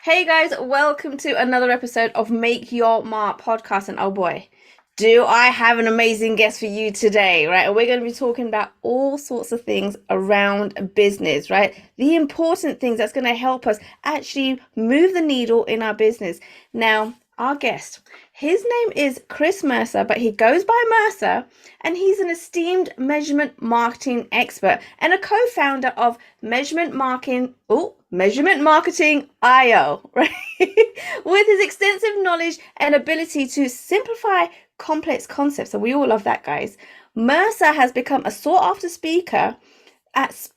Hey guys, welcome to another episode of Make Your Mark podcast. And oh boy, do I have an amazing guest for you today, right? And we're going to be talking about all sorts of things around business, right? The important things that's going to help us actually move the needle in our business. Now, our guest, his name is Chris Mercer, but he goes by Mercer, and he's an esteemed measurement marketing expert and a co-founder of Measurement Marketing IO, right? With his extensive knowledge and ability to simplify complex concepts, and we all love that, guys. Mercer has become a sought-after speaker at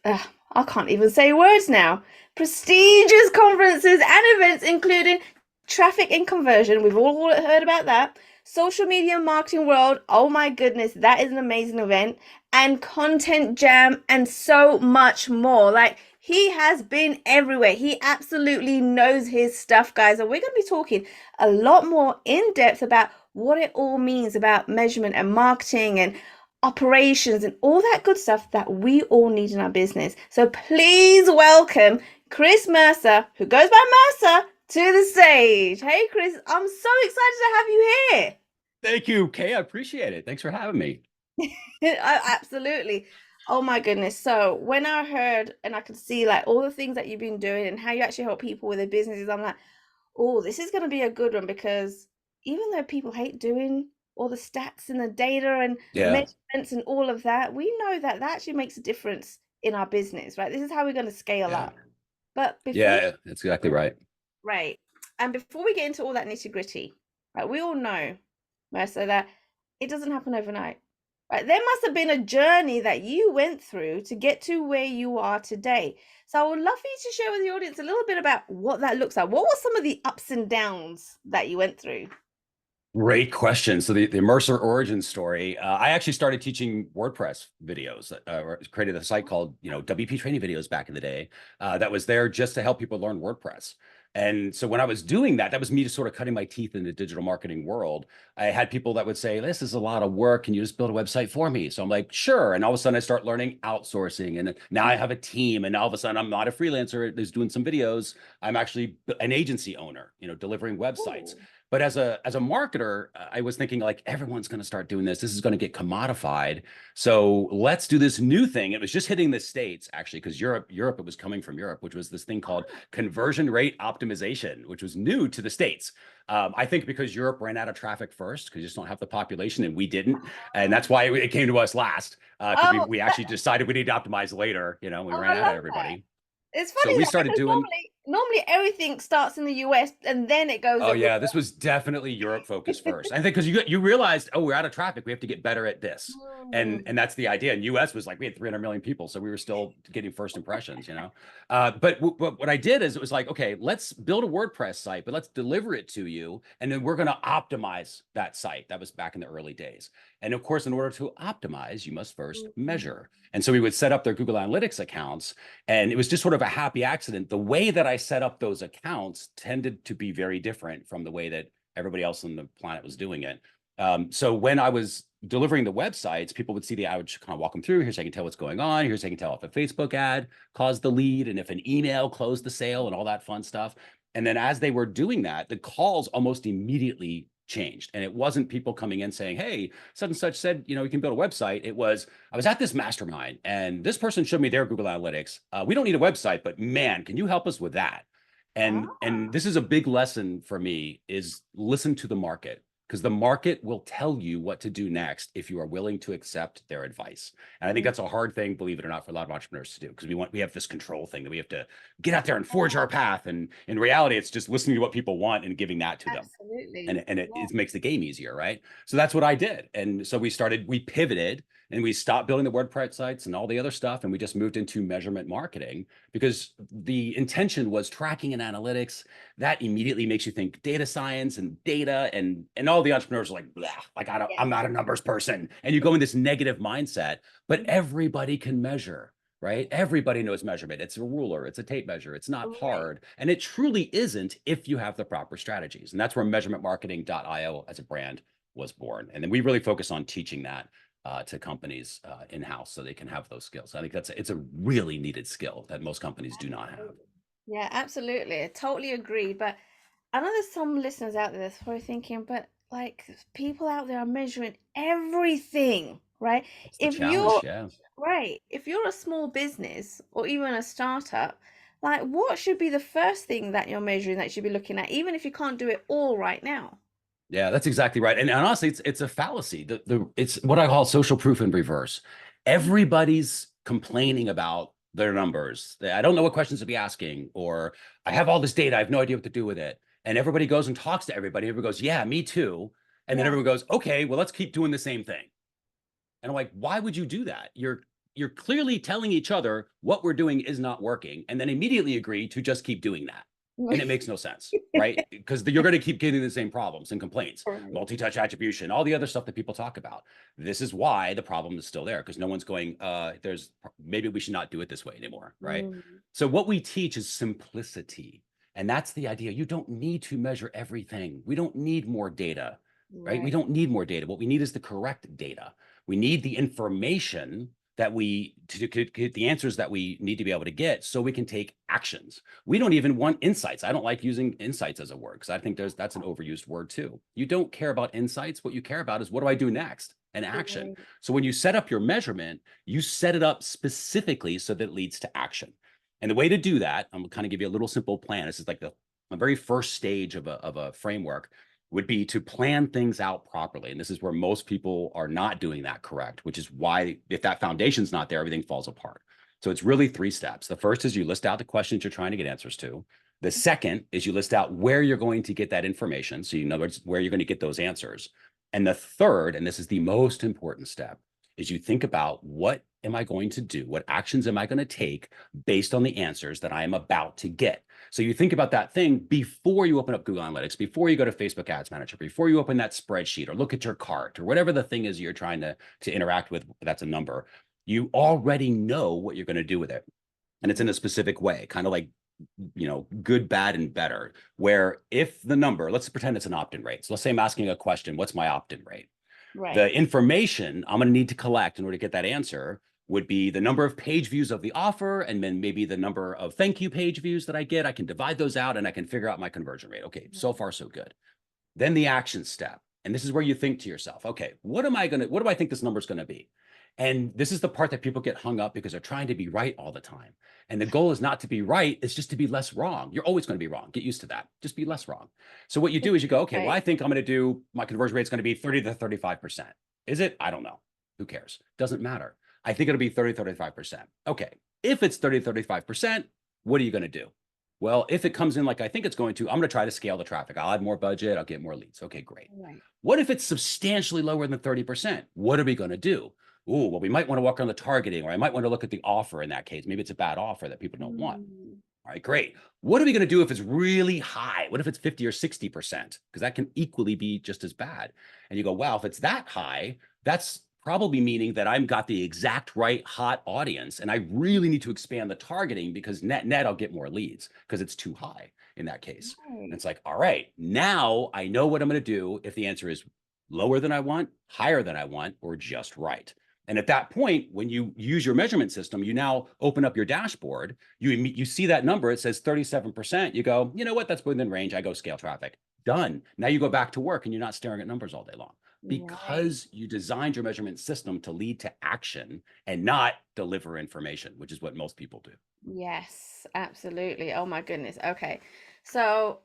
I can't even say words now. Prestigious conferences and events, including Traffic and Conversion. We've all heard about that. Social Media Marketing World. Oh my goodness, that is an amazing event. And Content Jam and so much more. Like, he has been everywhere. He absolutely knows his stuff, guys. And we're going to be talking a lot more in depth about what it all means about measurement and marketing and operations and all that good stuff that we all need in our business. So please welcome Chris Mercer, who goes by Mercer, to the stage. Hey, Chris, I'm so excited to have you here. Thank you, Kay. I appreciate it. Thanks for having me. Absolutely. Oh my goodness. So when I heard and I could see like all the things that you've been doing and how you actually help people with their businesses, I'm like, oh, this is going to be a good one because even though people hate doing all the stats and the data and Yeah, measurements and all of that, we know that that actually makes a difference in our business, right? This is how we're going to scale yeah, up. But before, yeah. That's exactly right. right, and before we get into all that nitty gritty, right, we all know, Mercer, that it doesn't happen overnight. Right? There must have been a journey that you went through to get to where you are today. So I would love for you to share with the audience a little bit about what that looks like. What were some of the ups and downs that you went through? Great question. So the Mercer origin story, I actually started teaching WordPress videos, or created a site called, WP Training Videos back in the day, that was there just to help people learn WordPress. And so when I was doing that, that was me just sort of cutting my teeth in the digital marketing world. I had people that would say, this is a lot of work. Can you just build a website for me? So I'm like, sure. And all of a sudden I start learning outsourcing. And now I have a team. And all of a sudden I'm not a freelancer who's doing some videos. I'm actually an agency owner, delivering websites. Ooh. But as a marketer, I was thinking like everyone's going to start doing this. This is going to get commodified. So let's do this new thing. It was just hitting the States actually, because Europe, it was coming from Europe, which was this thing called conversion rate optimization, which was new to the States. I think because Europe ran out of traffic first, because you just don't have the population, and we didn't, and that's why it came to us last. Because we Oh, we actually decided we need to optimize later. We oh, ran I out of love that. everybody. It's So funny we that started because doing. normally everything starts in the US and then it goes Oh abroad. yeah, this was definitely Europe focused first. I think because you realized, oh, we're out of traffic, we have to get better at this, and that's the idea. And U.S. was like we had 300 million people, so we were still getting first impressions. But what I did is it was like, okay, let's build a WordPress site, but let's deliver it to you, and then we're going to optimize that site. That was back in the early days, and of course, in order to optimize, you must first measure. And so we would set up their Google Analytics accounts, and it was just sort of a happy accident. The way that I set up those accounts tended to be very different from the way that everybody else on the planet was doing it. So when I was delivering the websites, people would see I would kind of walk them through. Here's how I can tell what's going on. Here's how I can tell if a Facebook ad caused the lead and if an email closed the sale and all that fun stuff. And then as they were doing that, the calls almost immediately changed. And it wasn't people coming in saying, hey, such and such said, you can build a website. It was, I was at this mastermind and this person showed me their Google Analytics. We don't need a website, but man, can you help us with that? And Ah. this is a big lesson for me is listen to the market, because the market will tell you what to do next if you are willing to accept their advice. And I think that's a hard thing, believe it or not, for a lot of entrepreneurs to do, because we have this control thing that we have to get out there and forge our path. And in reality, it's just listening to what people want and giving that to them. Absolutely. And it makes the game easier, right? So that's what I did. And so we pivoted and we stopped building the WordPress sites and all the other stuff. And we just moved into measurement marketing because the intention was tracking and analytics. That immediately makes you think data science and data, and all the entrepreneurs are like, blah, like I'm not a numbers person. And you go in this negative mindset, but Yeah. everybody can measure. Right? Everybody knows measurement. It's a ruler, it's a tape measure. It's not Right. hard. And it truly isn't if you have the proper strategies. And that's where measurementmarketing.io as a brand was born. And then we really focus on teaching that to companies in-house so they can have those skills. I think it's a really needed skill that most companies do not have. Yeah, absolutely. I totally agree. But I know there's some listeners out there that's probably thinking, but like people out there are measuring everything, right? That's the If you're challenge. Yeah. right, if you're a small business or even a startup, like what should be the first thing that you're measuring that you should be looking at, even if you can't do it all right now? Yeah, that's exactly right. And honestly, it's a fallacy. It's what I call social proof in reverse. Everybody's complaining about their numbers. I don't know what questions to be asking, or I have all this data, I have no idea what to do with it. And everybody goes and talks to everybody. Everybody goes, "Yeah, me too." And then Yeah. everyone goes, "Okay, well, let's keep doing the same thing." And I'm like, "Why would you do that? You're clearly telling each other what we're doing is not working, and then immediately agree to just keep doing that." And it makes no sense, right? Because you're going to keep getting the same problems and complaints, Right. multi-touch attribution, all the other stuff that people talk about. This is why the problem is still there, because no one's going, there's maybe we should not do it this way anymore, right? Mm, So what we teach is simplicity. And that's the idea. You don't need to measure everything. We don't need more data, right? We right. don't need more data. What we need is the correct data. We need the information that we to get the answers that we need to be able to get so we can take actions. We don't even want insights. I don't like using insights as a word because I think that's an overused word too. You don't care about insights. What you care about is what do I do next? An action. Right. So when you set up your measurement, you set it up specifically so that it leads to action. And the way to do that, I'm gonna kind of give you a little simple plan. This is like the very first stage of a framework would be to plan things out properly. And this is where most people are not doing that correct, which is why if that foundation's not there, everything falls apart. So it's really 3 steps. The first is you list out the questions you're trying to get answers to. The second is you list out where you're going to get that information. So in other words, where you're going to get those answers. And the third, and this is the most important step, is you think about what am I going to do? What actions am I going to take based on the answers that I am about to get? So you think about that thing before you open up Google Analytics, before you go to Facebook Ads Manager, before you open that spreadsheet or look at your cart or whatever the thing is you're trying to interact with, that's a number. You already know what you're going to do with it. And it's in a specific way, kind of like, good, bad, and better, where if the number, let's pretend it's an opt-in rate. So let's say I'm asking a question, what's my opt-in rate? Right. The information I'm going to need to collect in order to get that answer would be the number of page views of the offer and then maybe the number of thank you page views that I get. I can divide those out and I can figure out my conversion rate. Okay, so far so good. Then the action step. And this is where you think to yourself, okay, what do I think this number is going to be? And this is the part that people get hung up because they're trying to be right all the time. And the goal is not to be right, it's just to be less wrong. You're always going to be wrong. Get used to that. Just be less wrong. So what you do is you go, okay, well, Right. I think I'm going to do my conversion rate is going to be 30 to 35%. Is it? I don't know. Who cares? Doesn't matter. I think it'll be 30, 35%. Okay. If it's 30, 35%, what are you going to do? Well, if it comes in like I think it's going to, I'm going to try to scale the traffic. I'll add more budget. I'll get more leads. Okay, great. Right. What if it's substantially lower than 30%? What are we going to do? Oh, well, we might want to work on the targeting, or I might want to look at the offer in that case. Maybe it's a bad offer that people don't want. Mm, All right, great. What are we going to do if it's really high? What if it's 50 or 60%? Because that can equally be just as bad. And you go, wow, if it's that high, that's probably meaning that I've got the exact right hot audience. And I really need to expand the targeting because net, I'll get more leads because it's too high in that case. And right. it's like, all right, now I know what I'm going to do if the answer is lower than I want, higher than I want, or just right. And at that point, when you use your measurement system, you now open up your dashboard, you see that number, it says 37%. You go, you know what, that's within range. I go scale traffic. Done. Now you go back to work and you're not staring at numbers all day long Right. because you designed your measurement system to lead to action and not deliver information, which is what most people do. Yes, absolutely. Oh my goodness. Okay. So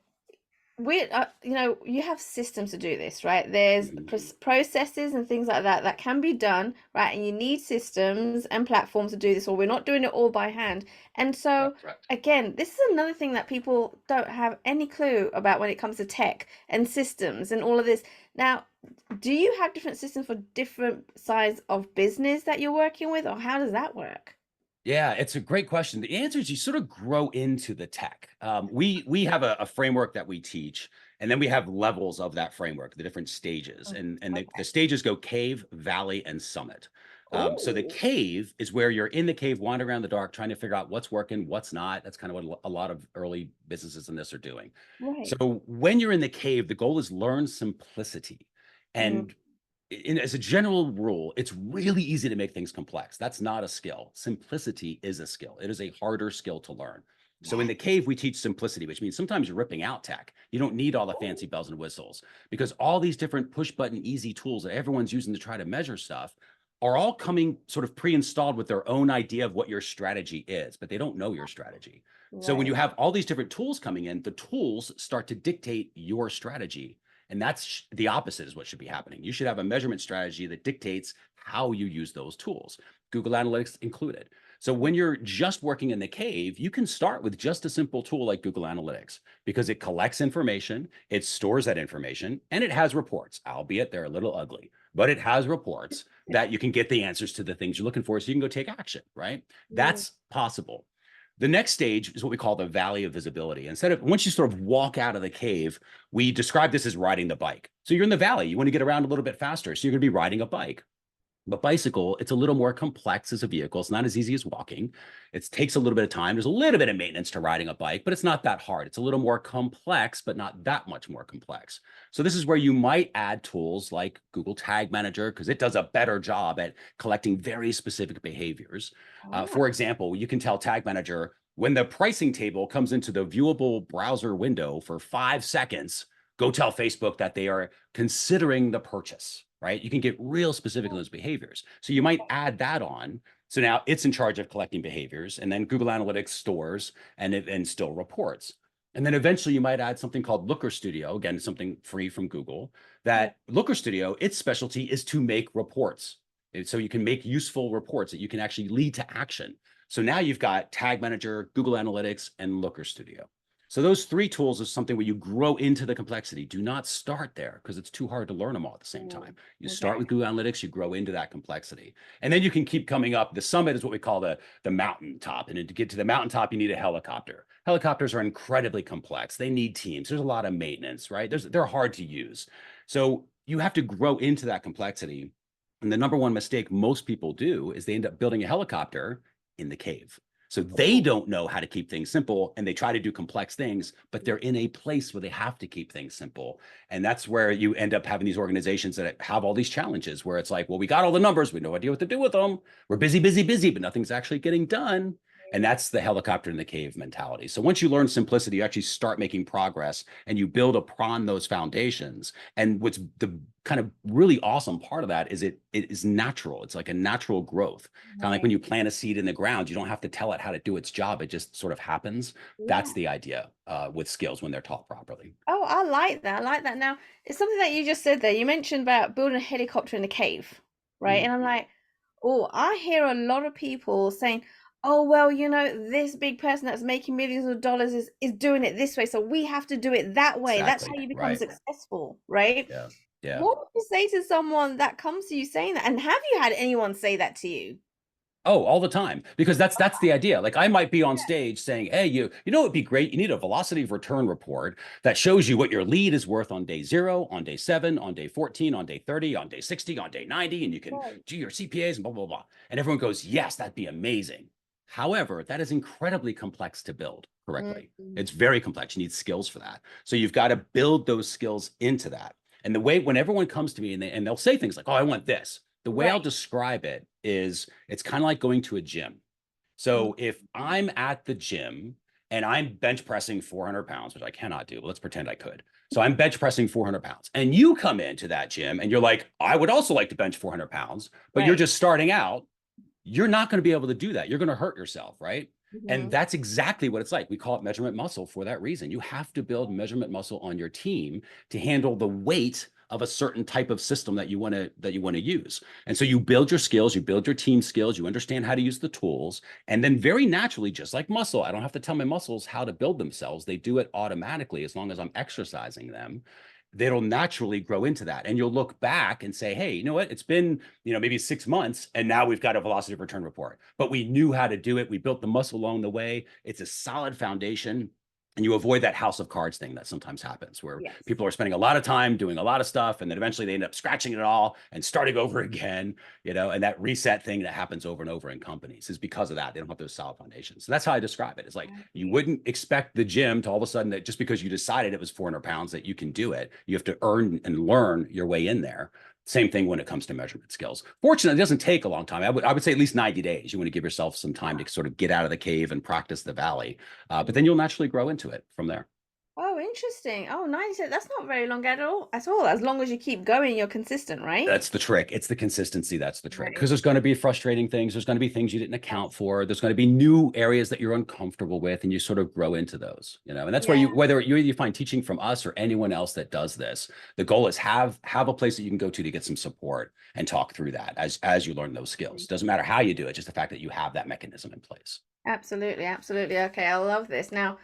you have systems to do this, right? There's Mhm. processes and things like that that can be done, right? And you need systems and platforms to do this, or we're not doing it all by hand. And so, Correct. again, this is another thing that people don't have any clue about when it comes to tech and systems and all of this. Now, do you have different systems for different size of business that you're working with, or how does that work? Yeah, it's a great question. The answer is you sort of grow into the tech. We have a framework that we teach, and then we have levels of that framework, the different stages, Mm, and the okay. stages go cave, valley, and summit. So the Oh, cave is where you're in the cave, wandering around the dark, trying to figure out what's working, what's not. That's kind of what a lot of early businesses in this are doing. right. So when you're in the cave, the goal is learn simplicity. Mm, And as a general rule, it's really easy to make things complex. That's not a skill. Simplicity is a skill. It is a harder skill to learn. So in the cave, we teach simplicity, which means sometimes you're ripping out tech. You don't need all the fancy bells and whistles, because all these different push button easy tools that everyone's using to try to measure stuff are all coming sort of pre-installed with their own idea of what your strategy is, but they don't know your strategy. So when you Right. have all these different tools coming in, the tools start to dictate your strategy. And that's the opposite is what should be happening. You should have a measurement strategy that dictates how you use those tools, Google Analytics included. So when you're just working in the cave, you can start with just a simple tool like Google Analytics, because it collects information, it stores that information, and it has reports, albeit they're a little ugly, but it has reports that you can get the answers to the things you're looking for, so you can go take action, right? That's possible. The next stage is what we call the valley of visibility. Instead of, once you sort of walk out of the cave, we describe this as riding the bike. So you're in the valley, you want to get around a little bit faster, so you're going to be riding a bike. But bicycle, it's a little more complex as a vehicle. It's not as easy as walking. It takes a little bit of time. There's a little bit of maintenance to riding a bike, but it's not that hard. It's a little more complex, but not that much more complex. So this is where you might add tools like Google Tag Manager, because it does a better job at collecting very specific behaviors. For example, you can tell Tag Manager when the pricing table comes into the viewable browser window for 5 seconds, go tell Facebook that they are considering the purchase. Right? You can get real specific in those behaviors. So you might add that on. So now it's in charge of collecting behaviors, and then Google Analytics stores and still reports. And then eventually you might add something called Looker Studio, again, something free from Google, that Looker Studio, its specialty is to make reports. So you can make useful reports that you can actually lead to action. So now you've got Tag Manager, Google Analytics, and Looker Studio. So those 3 tools is something where you grow into the complexity. Do not start there, because it's too hard to learn them all at the same time. You start with Google Analytics, you grow into that complexity. And then you can keep coming up. The summit is what we call the mountaintop. And to get to the mountaintop, you need a helicopter. Helicopters are incredibly complex. They need teams. There's a lot of maintenance, right? They're hard to use. So you have to grow into that complexity. And the number one mistake most people do is they end up building a helicopter in the cave. So they don't know how to keep things simple, and they try to do complex things, but they're in a place where they have to keep things simple. And that's where you end up having these organizations that have all these challenges where it's like, well, we got all the numbers, we have no idea what to do with them. We're busy, busy, busy, but nothing's actually getting done. And that's the helicopter in the cave mentality. So once you learn simplicity, you actually start making progress and you build upon those foundations. And what's the kind of really awesome part of that is it is natural. It's like a natural growth. Kind of like when you plant a seed in the ground, you don't have to tell it how to do its job. It just sort of happens. That's the idea with skills when they're taught properly. Oh, I like that. I like that. Now, it's something that you just said there. You mentioned about building a helicopter in a cave, right? And I'm like, oh, I hear a lot of people saying, oh, well, this big person that's making millions of dollars is doing it this way. So we have to do it that way. That's how you become successful, right? Yeah. Yeah. What would you say to someone that comes to you saying that? And have you had anyone say that to you? Oh, all the time, because that's the idea. Like I might be on stage saying, hey, you know, it'd be great. You need a velocity of return report that shows you what your lead is worth on day 0, on day 7, on day 14, on day 30, on day 60, on day 90, and you can do your CPAs and blah, blah, blah. And everyone goes, yes, that'd be amazing. However, that is incredibly complex to build correctly. It's very complex. You need skills for that. So you've got to build those skills into that. And the way when everyone comes to me and they'll say things like, oh, I want this. The way I'll describe it is it's kind of like going to a gym. So if I'm at the gym and I'm bench pressing 400 pounds, which I cannot do, but let's pretend I could. So I'm bench pressing 400 pounds and you come into that gym and you're like, I would also like to bench 400 pounds, but you're just starting out. You're not going to be able to do that. You're going to hurt yourself, right? And that's exactly what it's like. We call it measurement muscle for that reason. You have to build measurement muscle on your team to handle the weight of a certain type of system that you want to use. And so you build your skills, you build your team skills, you understand how to use the tools, and then very naturally, just like muscle, I don't have to tell my muscles how to build themselves. They do it automatically as long as I'm exercising them. They'll naturally grow into that. And you'll look back and say, hey, you know what? It's been, maybe 6 months and now we've got a velocity of return report, but we knew how to do it. We built the muscle along the way. It's a solid foundation. And you avoid that house of cards thing that sometimes happens where people are spending a lot of time doing a lot of stuff. And then eventually they end up scratching it all and starting over again, and that reset thing that happens over and over in companies is because of that. They don't have those solid foundations. So that's how I describe it. It's like, you wouldn't expect the gym to all of a sudden that just because you decided it was 400 pounds that you can do it. You have to earn and learn your way in there. Same thing when it comes to measurement skills. Fortunately, it doesn't take a long time. I would say at least 90 days. You want to give yourself some time to sort of get out of the cave and practice the valley. But then you'll naturally grow into it from there. Oh, interesting. Oh, nice. That's not very long at all. At all. As long as you keep going, you're consistent, right? That's the trick. It's the consistency. That's the trick. Right. Because there's going to be frustrating things. There's going to be things you didn't account for. There's going to be new areas that you're uncomfortable with, and you sort of grow into those, you know. And that's where Yeah. whether you find teaching from us or anyone else that does this, the goal is have a place that you can go to get some support and talk through that as you learn those skills. Doesn't matter how you do it, just the fact that you have that mechanism in place. Absolutely. Absolutely. Okay. I love this. Now,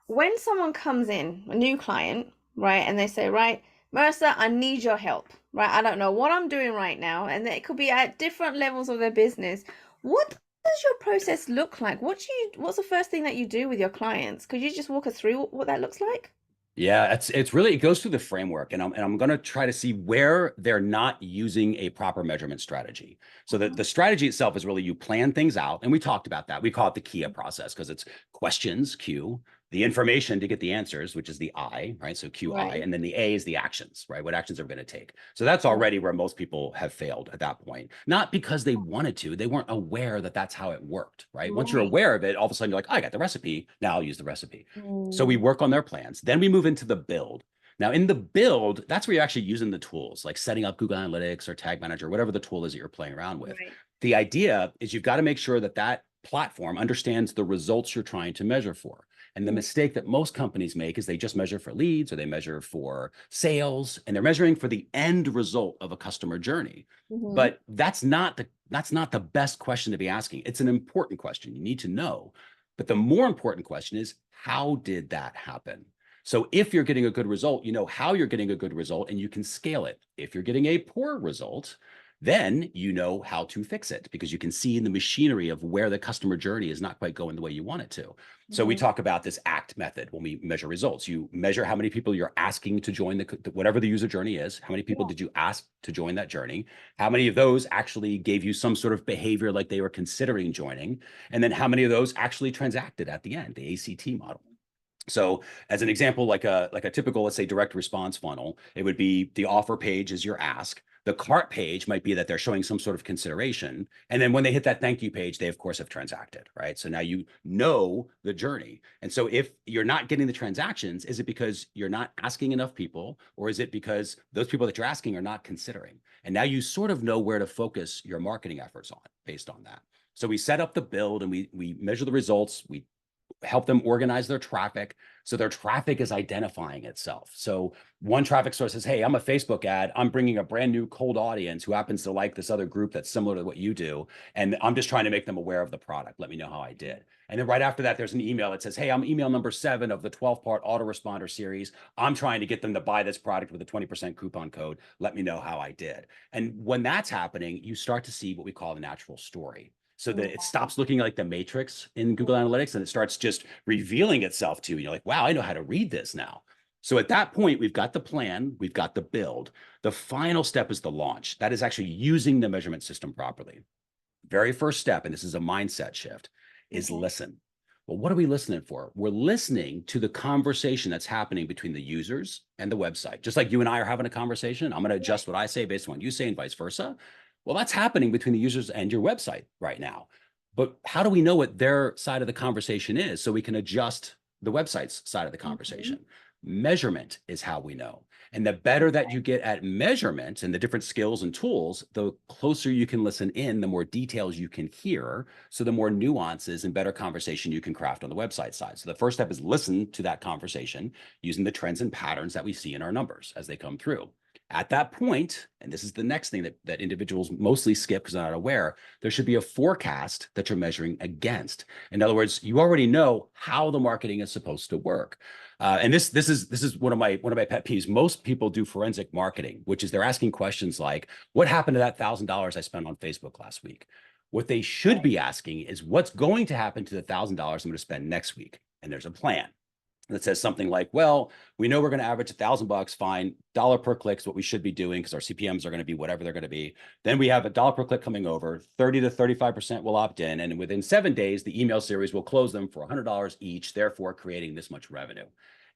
when someone comes in, a new client, right, and they say, right, Mercer, I need your help, right? I don't know what I'm doing right now, and it could be at different levels of their business. What does your process look like? What's the first thing that you do with your clients? Could you just walk us through what that looks like? Yeah, it's really, it goes through the framework, and I'm going to try to see where they're not using a proper measurement strategy. So the strategy itself is really you plan things out, and we talked about that. We call it the KIA process because it's questions, Q, the information to get the answers, which is the I, right? So QI, Right. and then the A is the actions, right? What actions are we going to take? So that's already where most people have failed at that point. Not because they wanted to, they weren't aware that that's how it worked, right? Once you're Right. aware of it, all of a sudden you're like, I got the recipe. Now I'll use the recipe. So we Mm. work on their plans. Then we move into the build. Now, in the build, that's where you're actually using the tools, like setting up Google Analytics or Tag Manager, whatever the tool is that you're playing around with. Right. The idea is you've got to make sure that that platform understands the results you're trying to measure for. And the Mm. mistake that most companies make is they just measure for leads or they measure for sales, and they're measuring for the end result of a customer journey. Mhm. But that's not the best question to be asking. It's an important question. You need to know. But the more important question is, how did that happen? So if you're getting a good result, you know how you're getting a good result and you can scale it. If you're getting a poor result, then you know how to fix it because you can see in the machinery of where the customer journey is not quite going the way you want it to. So we Mhm. talk about this ACT method when we measure results. You measure how many people you're asking to join whatever the user journey is. How many people Yeah. did you ask to join that journey? How many of those actually gave you some sort of behavior like they were considering joining? And then how many of those actually transacted at the end, the ACT model? So as an example, like a typical, let's say, direct response funnel, it would be the offer page is your ask. The cart page might be that they're showing some sort of consideration. And then when they hit that thank you page, they of course have transacted, right? So now you know the journey. And so if you're not getting the transactions, is it because you're not asking enough people, or is it because those people that you're asking are not considering? And now you sort of know where to focus your marketing efforts on based on that. So we set up the build and we measure the results. We help them organize their traffic so their traffic is identifying itself. So one traffic source says, hey, I'm a Facebook ad. I'm bringing a brand new cold audience who happens to like this other group that's similar to what you do. And I'm just trying to make them aware of the product. Let me know how I did. And then right after that, there's an email that says, hey, I'm email number 7 of the 12-part autoresponder series. I'm trying to get them to buy this product with a 20% coupon code. Let me know how I did. And when that's happening, you start to see what we call the natural story. So that it stops looking like the matrix in Google Analytics and it starts just revealing itself to you. You're like, wow, I know how to read this now. So at that point, we've got the plan, we've got the build. The final step is the launch. That is actually using the measurement system properly. Very first step, and this is a mindset shift, is Okay. listen. Well, what are we listening for? We're listening to the conversation that's happening between the users and the website. Just like you and I are having a conversation, I'm going to adjust what I say based on what you say and vice versa. Well, that's happening between the users and your website right now. But how do we know what their side of the conversation is so we can adjust the website's side of the Mhm. conversation? Measurement is how we know. And the better that you get at measurement and the different skills and tools, the closer you can listen in, the more details you can hear. So the more nuances and better conversation you can craft on the website side. So the first step is listen to that conversation using the trends and patterns that we see in our numbers as they come through. At that point, and this is the next thing that individuals mostly skip because they're not aware, there should be a forecast that you're measuring against. In other words, you already know how the marketing is supposed to work. And this is one of my pet peeves. Most people do forensic marketing, which is they're asking questions like, "What happened to that $1,000 I spent on Facebook last week?" What they should be asking is, "What's going to happen to the $1,000 I'm going to spend next week?" And there's a plan that says something like, well, we know we're going to average $1,000, fine. Dollar per click is what we should be doing because our CPMs are going to be whatever they're going to be. Then we have a dollar per click coming over, 30 to 35% will opt in. And within 7 days, the email series will close them for $100 each, therefore creating this much revenue.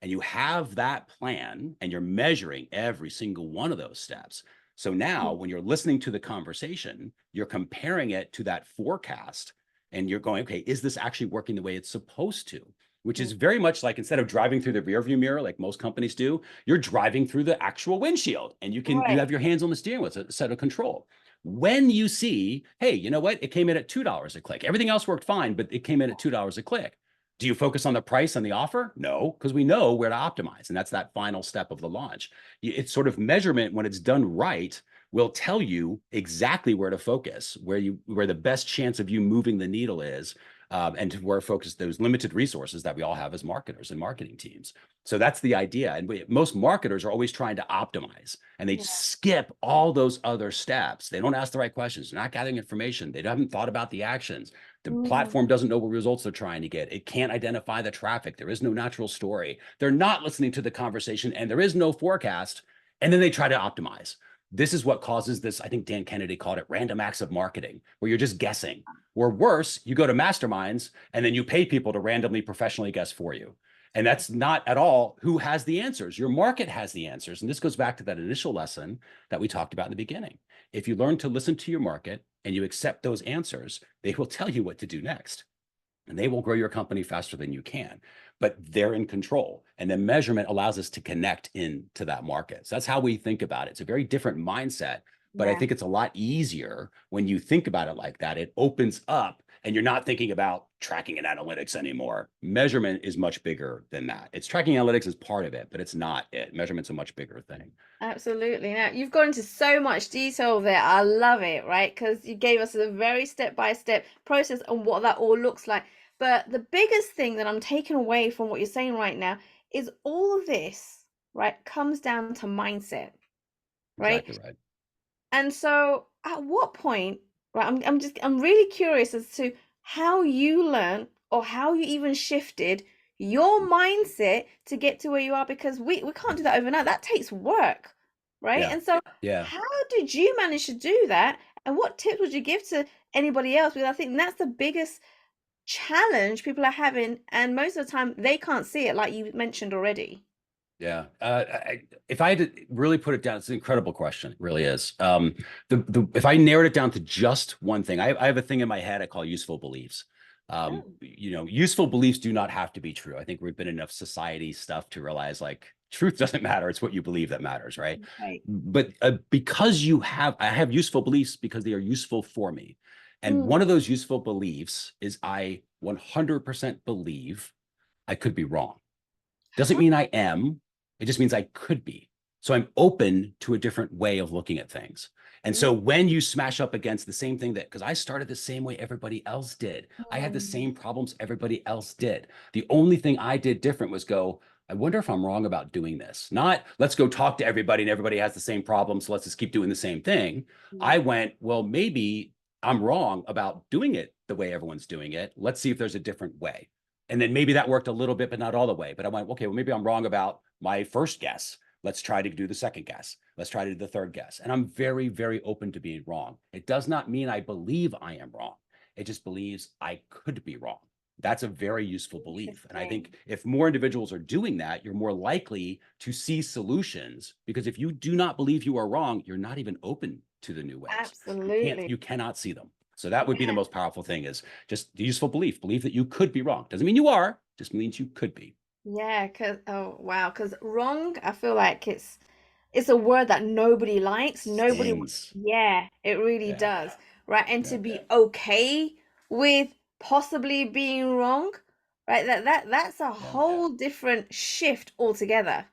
And you have that plan and you're measuring every single one of those steps. So now when you're listening to the conversation, you're comparing it to that forecast and you're going, okay, is this actually working the way it's supposed to? Which is very much like, instead of driving through the rearview mirror like most companies do, you're driving through the actual windshield, and you have your hands on the steering wheel. It's a set of control. When you see, hey, you know what? It came in at $2 a click. Everything else worked fine, but it came in at $2 a click. Do you focus on the price and the offer? No, because we know where to optimize. And that's that final step of the launch. It's sort of measurement, when it's done right, will tell you exactly where to focus, where the best chance of you moving the needle is, and to where focus those limited resources that we all have as marketers and marketing teams. So that's the idea. And most marketers are always trying to optimize, and they skip all those other steps. They don't ask the right questions. They're not gathering information. They haven't thought about the actions. The platform doesn't know what results they're trying to get. It can't identify the traffic. There is no natural story. They're not listening to the conversation, and there is no forecast. And then they try to optimize. This is what causes this. I think Dan Kennedy called it random acts of marketing, where you're just guessing. Or worse, you go to masterminds and then you pay people to randomly professionally guess for you. And that's not at all who has the answers. Your market has the answers. And this goes back to that initial lesson that we talked about in the beginning. If you learn to listen to your market and you accept those answers, they will tell you what to do next. And they will grow your company faster than you can, but they're in control. And then measurement allows us to connect into that market. So that's how we think about it. It's a very different mindset, but I think it's a lot easier when you think about it like that. It opens up, and you're not thinking about tracking and analytics anymore. Measurement is much bigger than that. It's tracking analytics is part of it, but it's not it. Measurement's a much bigger thing. Absolutely. Now, you've gone into so much detail there. I love it, right? Because you gave us a very step-by-step process on what that all looks like. But the biggest thing that I'm taking away from what you're saying right now is all of this, right, comes down to mindset, right? Exactly right. And so at what point, right, I'm really curious as to how you learn, or how you even shifted your mindset to get to where you are, because we can't do that overnight. That takes work, right? Yeah. And so Yeah. how did you manage to do that? And what tips would you give to anybody else? Because I think that's the biggest challenge people are having, and most of the time they can't see it, like you mentioned already. Yeah. If I had to really put it down, it's an incredible question. It really is. If I narrowed it down to just one thing, I have a thing in my head I call useful beliefs. Oh, Useful beliefs do not have to be true. I think we've been enough society stuff to realize, like, truth doesn't matter. It's what you believe that matters, right? right. But because I have useful beliefs because they are useful for me. And Mm, one of those useful beliefs is I 100% believe I could be wrong. Doesn't mean I am. It just means I could be. So I'm open to a different way of looking at things. And so when you smash up against the same thing, because I started the same way everybody else did, I had the mm, same problems everybody else did. The only thing I did different was go, I wonder if I'm wrong about doing this. Not let's go talk to everybody and everybody has the same problem, so let's just keep doing the same thing. yeah. I went, well, maybe I'm wrong about doing it the way everyone's doing it. Let's see if there's a different way. And then maybe that worked a little bit, but not all the way. But I went, okay, well, maybe I'm wrong about my first guess. Let's try to do the second guess. Let's try to do the third guess. And I'm very, very open to being wrong. It does not mean I believe I am wrong. It just believes I could be wrong. That's a very useful belief. And I Interesting. think if more individuals are doing that, you're more likely to see solutions, because if you do not believe you are wrong, you're not even open to the new ways. Absolutely. You cannot see them. So that would be the most powerful thing, is just the useful belief that you could be wrong. Doesn't mean you are, just means you could be. Yeah, cause oh wow, cause wrong, I feel like it's a word that nobody likes. Nobody, Stings. yeah, it really Yeah. does, right? And to Yeah. be okay with possibly being wrong, right? That's a Yeah. whole different shift altogether,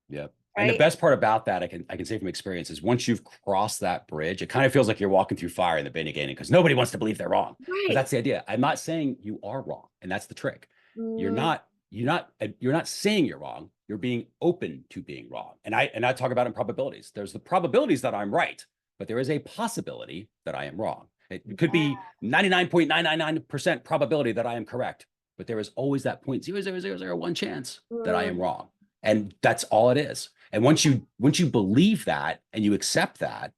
Yeah. And the right? best part about that, I can say from experience, is once you've crossed that bridge, it kind of feels like you're walking through fire in the beginning, because nobody wants to believe they're wrong. But Right. that's the idea. I'm not saying you are wrong, and that's the trick. You're Mm, not you're not saying you're wrong. You're being open to being wrong. And I talk about in probabilities. There's the probabilities that I'm right, but there is a possibility that I am wrong. It could be 99.999% probability that I am correct, but there is always that 0.00001 chance that I am mm, wrong. And that's all it is. And once you believe that and you accept that,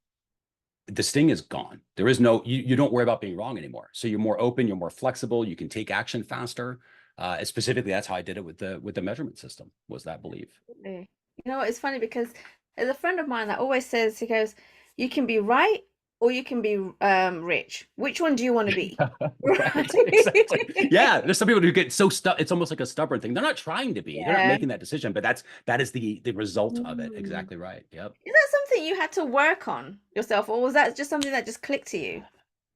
the sting is gone. There is no, you don't worry about being wrong anymore. So you're more open, you're more flexible, you can take action faster. Specifically, that's how I did it with the measurement system, was that belief. absolutely. You know what, it's funny because there's a friend of mine that always says, he goes, You can be right or you can be rich. Which one do you want to be? Right, Right. exactly. Yeah, there's some people who get so stuck. It's almost like a stubborn thing. They're not trying to be. They're not Yeah. making that decision, but that is the result of it. Mm. Exactly right. Yep. Is that something you had to work on yourself, or was that just something that just clicked to you?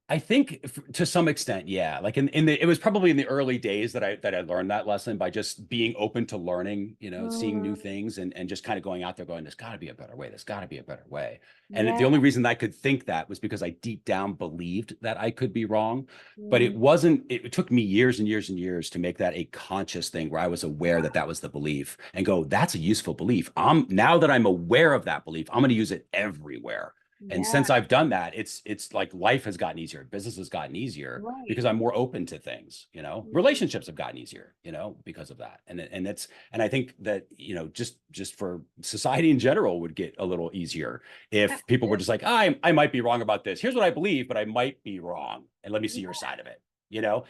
I think to some extent, yeah. Like it was probably in the early days that I learned that lesson by just being open to learning, seeing new Mm. things and just kind of going out there going, there's got to be a better way. There's got to be a better way. And Yeah. the only reason I could think that was because I deep down believed that I could be wrong. But Mm. it took me years and years and years to make that a conscious thing where I was aware that that was the belief and go, that's a useful belief. Now that I'm aware of that belief, I'm going to use it everywhere. And Yeah. since I've done that, it's like life has gotten easier, business has gotten easier Right. because I'm more open to things, Mm. relationships have gotten easier, because of that. And I think that, just for society in general would get a little easier if people were Absolutely. just like, I might be wrong about this. Here's what I believe, but I might be wrong. And let me see your Yeah. side of it.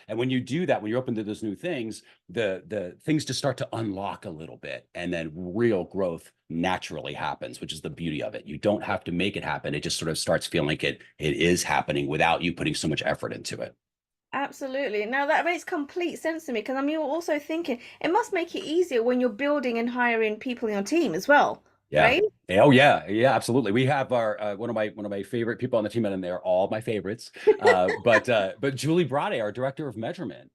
And when you do that, when you're open to those new things, the things just start to unlock a little bit, and then real growth naturally happens, which is the beauty of it. You don't have to make it happen. It just sort of starts feeling like it is happening without you putting so much effort into it. Absolutely. Now that makes complete sense to me because you're also thinking it must make it easier when you're building and hiring people in your team as well, Yeah. right? Oh yeah, yeah, absolutely. We have our one of my favorite people on the team, and they're all my favorites. But Julie Brade, our director of measurement,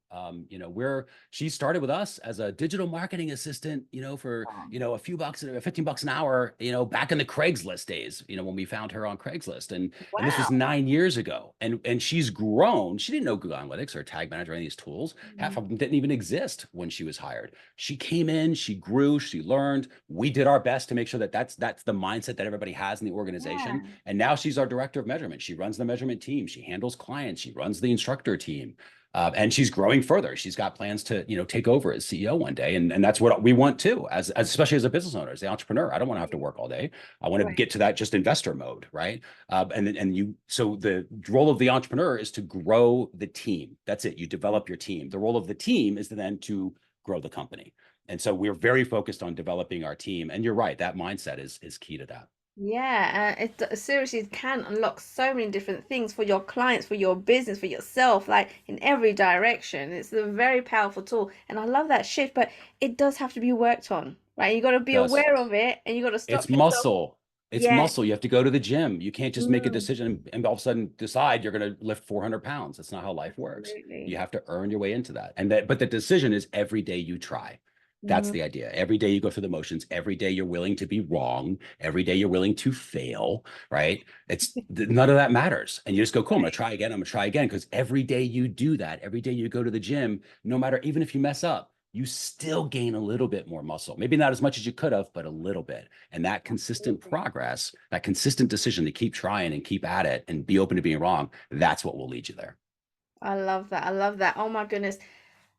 she started with us as a digital marketing assistant, for Oh, a few bucks, $15 an hour, back in the Craigslist days, when we found her on Craigslist, and this was wow. 9 years ago, and she's grown. She didn't know Google Analytics or Tag Manager or any of these tools. Half Mm. of them didn't even exist when she was hired. She came in, she grew, she learned. We did our best to make sure that that's the mindset that everybody has in the organization. Yeah. And now she's our director of measurement. She runs the measurement team. She handles clients. She runs the instructor team. And she's growing further. She's got plans to, take over as CEO one day, and that's what we want too, as especially as a business owner, as the entrepreneur. I don't want to have to work all day. I want to Right. get to that just investor mode, right? So the role of the entrepreneur is to grow the team. That's it. You develop your team. The role of the team is then to grow the company. And so we're very focused on developing our team. And you're right, that mindset is key to that. Yeah, it seriously can unlock so many different things for your clients, for your business, for yourself, like in every direction. It's a very powerful tool, and I love that shift, but it does have to be worked on, right? You got to It be does. aware of it, and you got to It's stop yourself. muscle. It's Yes. muscle. You have to go to the gym. You can't just make a Mm, decision and all of a sudden decide you're going to lift 400 pounds. That's not how life works. You absolutely. have to earn your way into that. But the decision is every day you try. That's Mm, the idea. Every day you go through the motions. Every day you're willing to be wrong. Every day you're willing to fail, right? None of that matters. And you just go, cool, I'm going to right. try again. I'm going to try again. Because every day you do that, every day you go to the gym, no matter, even if you mess up, you still gain a little bit more muscle. Maybe not as much as you could have, but a little bit. And that consistent Absolutely. progress, that consistent decision to keep trying and keep at it and be open to being wrong, that's what will lead you there. I love that. I love that. Oh my goodness.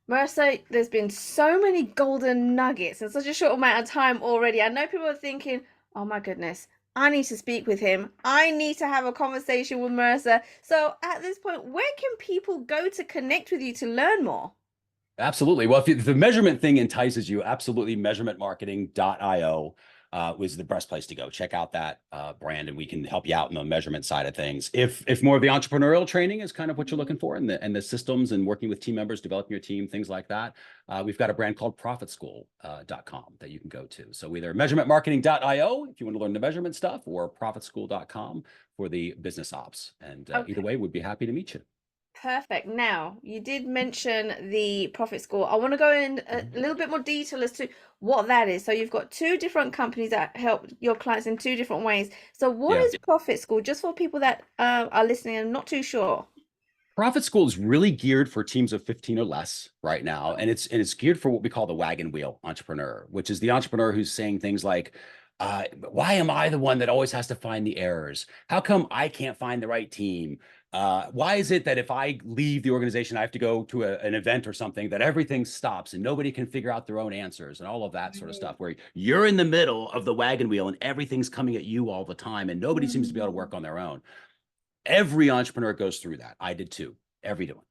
Marissa, there's been so many golden nuggets in such a short amount of time already. I know people are thinking, oh my goodness, I need to speak with him. I need to have a conversation with Marissa. So at this point, where can people go to connect with you to learn more? Absolutely. Well, if the measurement thing entices you, absolutely measurementmarketing.io was the best place to go. Check out that brand, and we can help you out in the measurement side of things. If more of the entrepreneurial training is kind of what you're looking for, and the systems and working with team members, developing your team, things like that, we've got a brand called profitschool.com that you can go to. So either measurementmarketing.io if you want to learn the measurement stuff, or profitschool.com for the business ops. And either Okay. way, we'd be happy to meet you. Perfect. Now, you did mention the profit score. I want to go in a Mhm. little bit more detail as to what that is. So you've got two different companies that help your clients in two different ways. So what Yeah. is profit score? Just for people that are listening and not too sure. Profit School is really geared for teams of 15 or less right now. And it's geared for what we call the wagon wheel entrepreneur, which is the entrepreneur who's saying things like, why am I the one that always has to find the errors? How come I can't find the right team? Why is it that if I leave the organization, I have to go to an event or something, that everything stops and nobody can figure out their own answers and all of that sort of Right. stuff, where you're in the middle of the wagon wheel and everything's coming at you all the time and nobody seems to be able to Mm. work on their own. Every entrepreneur goes through that. I did too. Every one.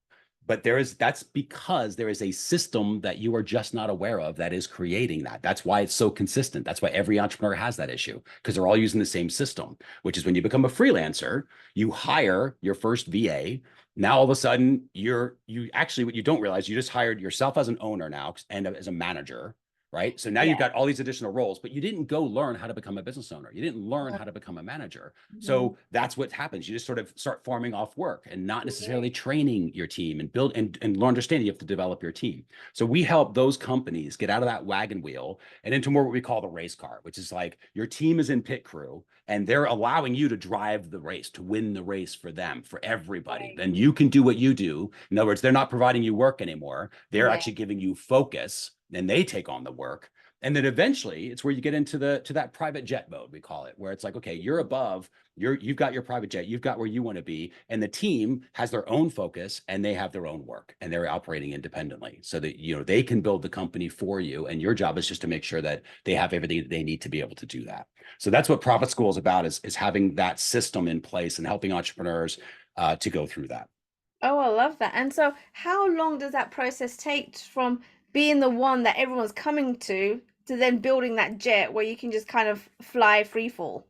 But that's because there is a system that you are just not aware of that is creating that. That's why it's so consistent. That's why every entrepreneur has that issue, because they're all using the same system, which is when you become a freelancer, you hire your first VA. Now, all of a sudden, you actually, what you don't realize, you just hired yourself as an owner now and as a manager, right? So now you've got all these additional roles, but you didn't go learn how to become a business owner. You didn't learn how to become a manager. So that's what happens. You just sort of start farming off work and not necessarily training your team and build and understanding you have to develop your team. So we help those companies get out of that wagon wheel and into more what we call the race car, which is like your team is in pit crew and they're allowing you to drive the race, to win the race for them, for everybody. Then you can do what you do. In other words, they're not providing you work anymore. They're actually giving you focus, and they take on the work. And then eventually it's where you get into that private jet mode, we call it, where it's like, okay, you're above, you've got your private jet, you've got where you want to be, and the team has their own focus and they have their own work and they're operating independently so that, you know, they can build the company for you. And your job is just to make sure that they have everything that they need to be able to do that. So that's what Profit School is about, is having that system in place and helping entrepreneurs to go through that. Oh, I love that. And so how long does that process take from being the one that everyone's coming to then building that jet where you can just kind of fly free fall?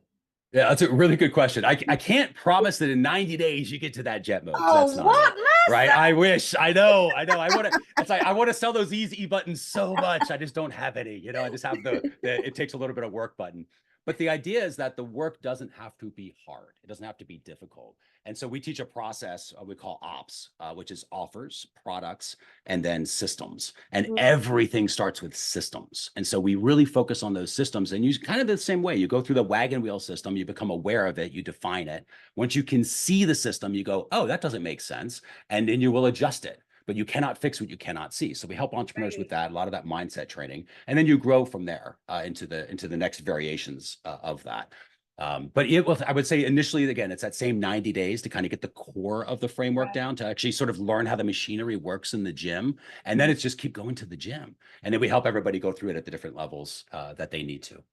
Yeah, that's a really good question. I can't promise that in 90 days you get to that jet mode. Oh, That's what? right. I wish. I know. I want to sell those easy buttons so much. I just don't have any. You know, I just have the it takes a little bit of work button. But the idea is that the work doesn't have to be hard. It doesn't have to be difficult. And so we teach a process we call OPS, which is offers, products, and then systems. And everything starts with systems. And so we really focus on those systems and use kind of the same way. You go through the wagon wheel system, you become aware of it, you define it. Once you can see the system, you go, oh, that doesn't make sense. And then you will adjust it. But you cannot fix what you cannot see. So we help entrepreneurs with that, a lot of that mindset training, and then you grow from there into the next variations of that. But I would say initially, again, it's that same 90 days to kind of get the core of the framework down, to actually sort of learn how the machinery works in the gym. And then it's just keep going to the gym. And then we help everybody go through it at the different levels that they need to.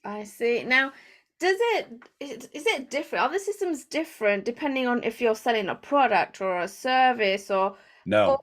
I see. Now, is it different? Are the systems different depending on if you're selling a product or a service or no?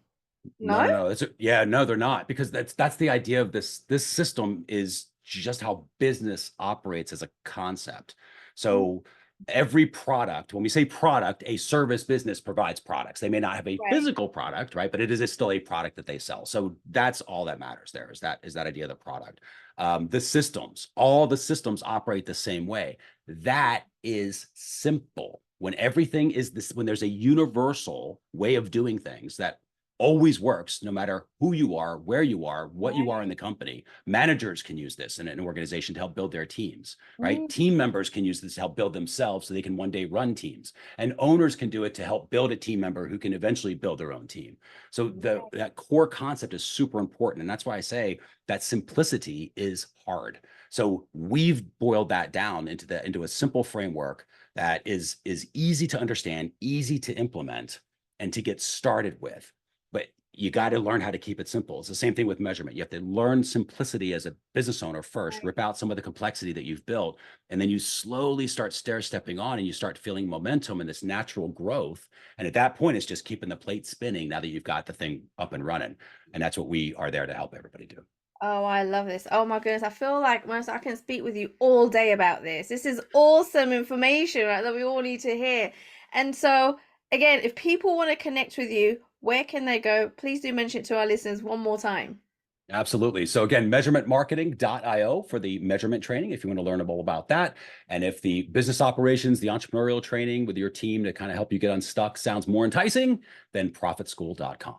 No? No, they're not, because that's the idea of this. This system is just how business operates as a concept. So every product, when we say product, a service business provides products. They may not have a physical product, right? But it is still a product that they sell. So that's all that matters there, is that idea of the product. The systems, all the systems operate the same way. That is simple. When everything is this, when there's a universal way of doing things that always works, no matter who you are, where you are, what you are in the company. Managers can use this in an organization to help build their teams, right? Team members can use this to help build themselves so they can one day run teams. And owners can do it to help build a team member who can eventually build their own team. So that core concept is super important. And that's why I say that simplicity is hard. So we've boiled that down into a simple framework that is easy to understand, easy to implement, and to get started with. But you got to learn how to keep it simple. It's the same thing with measurement. You have to learn simplicity as a business owner first, rip out some of the complexity that you've built, and then you slowly start stair-stepping on and you start feeling momentum and this natural growth. And at that point, it's just keeping the plate spinning now that you've got the thing up and running. And that's what we are there to help everybody do. Oh, I love this. Oh my goodness. I feel like, Mercer, I can speak with you all day about this. This is awesome information, right, that we all need to hear. And so, again, if people want to connect with you, where can they go? Please do mention it to our listeners one more time. Absolutely. So again, measurementmarketing.io for the measurement training, if you want to learn all about that. And if the business operations, the entrepreneurial training with your team to kind of help you get unstuck sounds more enticing, then profitschool.com.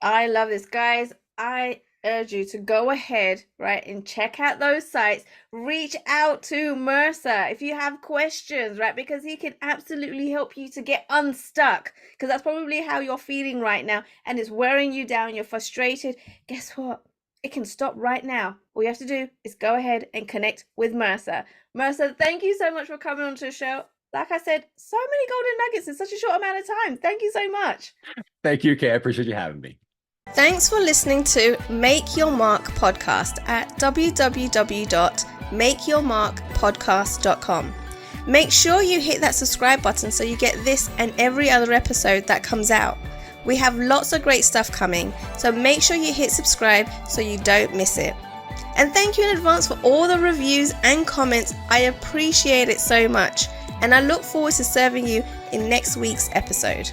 I love this, guys. I urge you to go ahead, right, and check out those sites. Reach out to Mercer if you have questions, right, because he can absolutely help you to get unstuck, because that's probably how you're feeling right now and it's wearing you down. You're frustrated. Guess what? It can stop right now. All you have to do is go ahead and connect with Mercer. Mercer, thank you so much for coming onto the show. Like I said, so many golden nuggets in such a short amount of time. Thank you so much. Thank you, Kay. I appreciate you having me. Thanks for listening to Make Your Mark podcast at www.makeyourmarkpodcast.com. Make sure you hit that subscribe button so you get this and every other episode that comes out. We have lots of great stuff coming, so make sure you hit subscribe so you don't miss it. And thank you in advance for all the reviews and comments. I appreciate it so much, and I look forward to serving you in next week's episode.